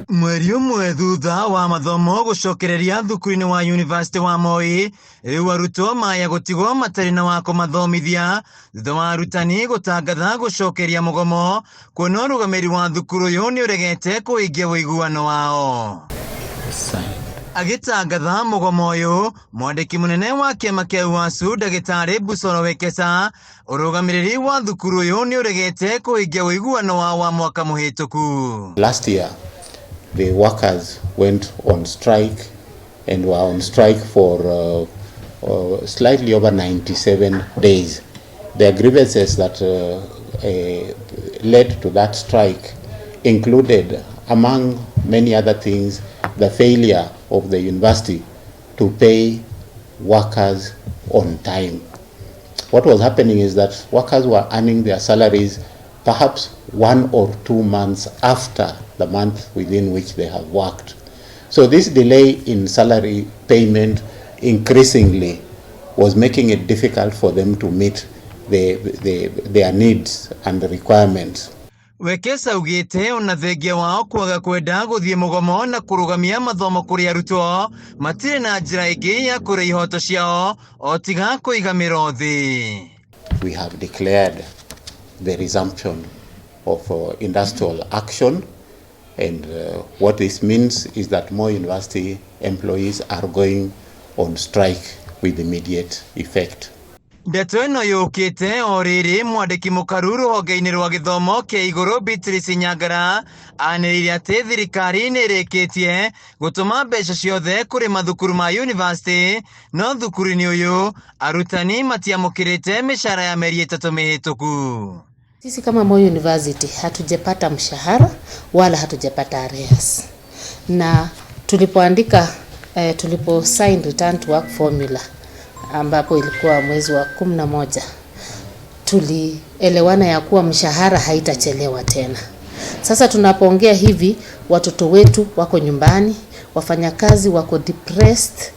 Mweri ũmwe thutha wa mathomo gucokereria thukuru-inĩ wa University wa Moi, rĩu arutwo maya gũtigwo matarĩ na wa kũmathomithia thutha wa arutani gũtangatha gũcokeria mũgomo, kuona ũrũgamĩrĩri wa thukuru ũyũ nĩ ũregete kũhingia ũiguano wao. Agitangatha mũgomo ũyũ, mwandĩki mũnene wa Kiama kĩa UASU Ndagĩtarĩ Busoro Wekesa, ũrũgamĩrĩri wa thukuru ũyũ nĩ ũregete kũhingia ũiguano wao wa mwaka mũhĩtũku. Last year, the workers went on strike and were on strike for slightly over 97 days. The grievances that led to that strike included, among many other things, the failure of the university to pay workers on time. What was happening is that workers were earning their salaries perhaps 1 or 2 months after the month within which they have worked. So this delay in salary payment increasingly was making it difficult for them to meet their needs and the requirements. Wekesa ugite ona thengia wao kwaga kwenda guthie mugomo na kurugamia mathomo kuri arutwo matire na njira ingi ya kuri ihoto ciao o tiga kuigamira thi. We have declared the resumption of industrial action, and what this means is that more university employees are going on strike with immediate effect. Ndeto ĩno yũkĩte o rĩrĩ mwandĩki mũkaru rũhonge-inĩ rwa gĩthomo kĩa igũrũ Beatrice Nyangara anĩrĩire atĩ thirikari nĩ ĩrĩkĩtie gũtũma mbeca ciothe kũrĩ mathukuru ma university, no thukuru-inĩ ũyũ arutani matiamũkĩrĩte mĩcara ya mĩeri 3 mĩhĩtũku. Sisi kama Moi University hatujapata mshahara wala hatujapata arrears. Na tulipoandika tulipo sign return to work formula ambapo ilikuwa mwezi wa 11, tulielewana ya kuwa mshahara haitachelewa tena. Sasa tunapoongea hivi, watoto wetu wako nyumbani, wafanyakazi wako depressed,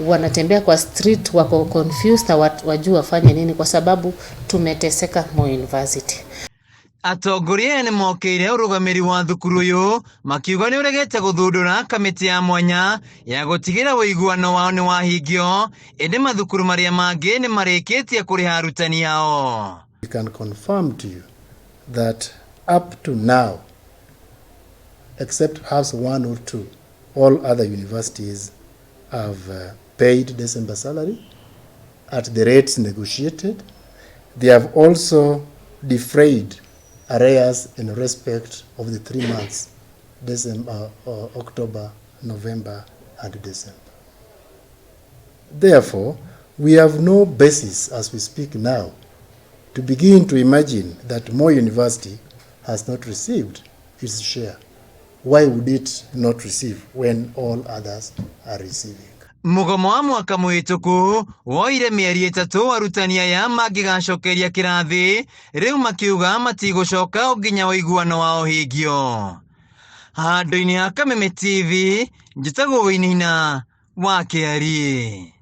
wanatembea kwa street, wako confused na wajua wafanye nini kwa sababu tumeteseka Moi University. Atongoria nĩ mokĩire ũrũgamĩrĩri wa thukuru ũyũ makiuga nĩ ũregete gũthundũra kamĩtĩ ya mwanya ya gũtigĩra ũiguano wao nĩ wahingio, ĩndĩ mathukuru marĩa mangĩ nĩ marĩkĩtie kũrĩha arutani ao. We can confirm to you that up to now, except perhaps 1 or 2, all other universities have paid December salary at the rates negotiated. They have also defrayed arrears in respect of the 3 months, December, October, November, and December. Therefore, we have no basis as we speak now to begin to imagine that Moi University has not received its share. Why would it not receive when all others are receiving? Mugomo wa mwaka mũhĩtũku woire mĩeri 3 arutani aya mangĩgacokeria kĩrathi, rĩu makiuga matigũcoka o nginya ũiguano wao hingio. Handũ-inĩ ha Kameme TV, njĩtagwo Wĩnĩina wa Kĩari.